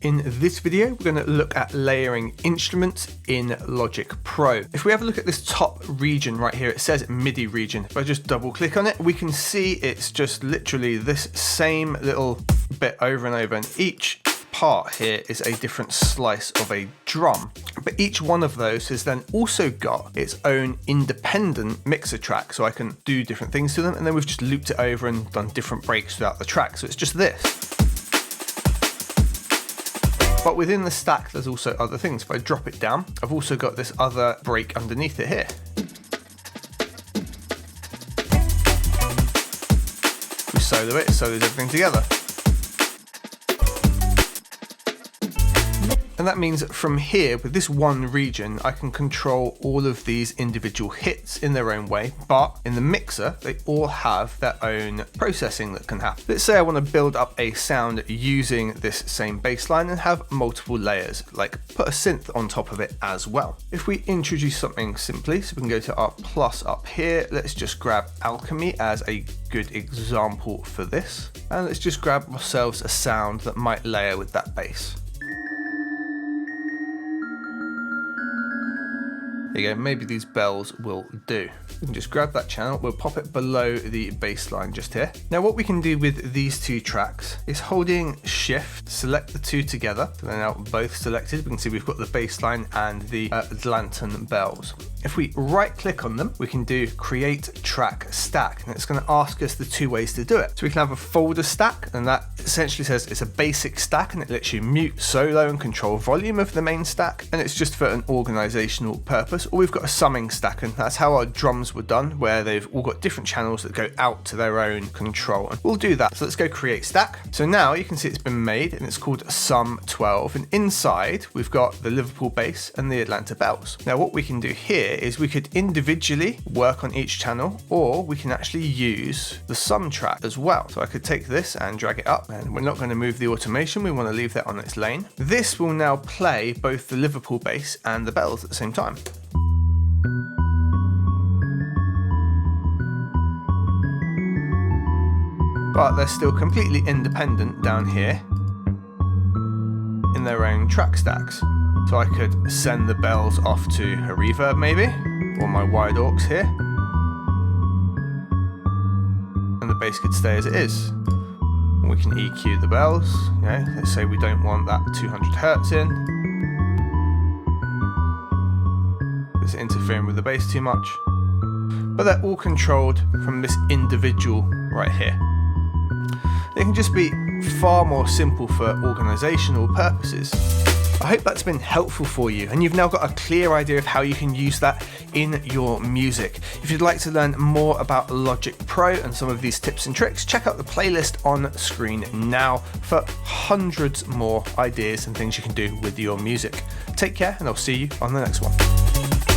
In this video, we're going to look at layering instruments in Logic Pro. If we have a look at this top region right here, it says Midi region. If I just double click on it, we can see it's just literally this same little bit over and over, and each part here is a different slice of a drum. But each one of those has then also got its own independent mixer track, so I can do different things to them, and then we've just looped it over and done different breaks throughout the track. So it's just this. But within the stack, there's also other things. If I drop it down, I've also got this other break underneath it here. We solo it solos everything together. And that means that from here, with this one region, I can control all of these individual hits in their own way, but in the mixer, they all have their own processing that can happen. Let's say I want to build up a sound using this same bass line and have multiple layers, like put a synth on top of it as well. If we introduce something simply, so we can go to our plus up here, let's just grab Alchemy as a good example for this. And let's just grab ourselves a sound that might layer with that bass. There you go, maybe these bells will do. We can just grab that channel, we'll pop it below the bass line just here. Now what we can do with these two tracks is holding shift, select the two together, so they're now both selected. We can see we've got the bass line and the lantern bells. If we right click on them, we can do create track stack, and it's going to ask us the two ways to do it. So we can have a folder stack, and that essentially says it's a basic stack, and it lets you mute, solo and control volume of the main stack, and it's just for an organizational purpose. Or we've got a summing stack, and that's how our drums were done, where they've all got different channels that go out to their own control, and we'll do that. So let's go create stack. So now you can see it's been made, and it's called sum 12, and inside we've got the Liverpool bass and the Atlanta bells. Now what we can do here is we could individually work on each channel, or we can actually use the sum track as well. So I could take this and drag it up, and we're not going to move the automation, we want to leave that on its lane. This will now play both the Liverpool bass and the bells at the same time. But they're still completely independent down here in their own track stacks. So I could send the bells off to a reverb maybe, or my wide aux here. And the bass could stay as it is. And we can EQ the bells, let's say we don't want that 200 Hertz in. It's interfering with the bass too much. But they're all controlled from this individual right here. They can just be far more simple for organizational purposes. I hope that's been helpful for you, and you've now got a clear idea of how you can use that in your music. If you'd like to learn more about Logic Pro and some of these tips and tricks, check out the playlist on screen now for hundreds more ideas and things you can do with your music. Take care, and I'll see you on the next one.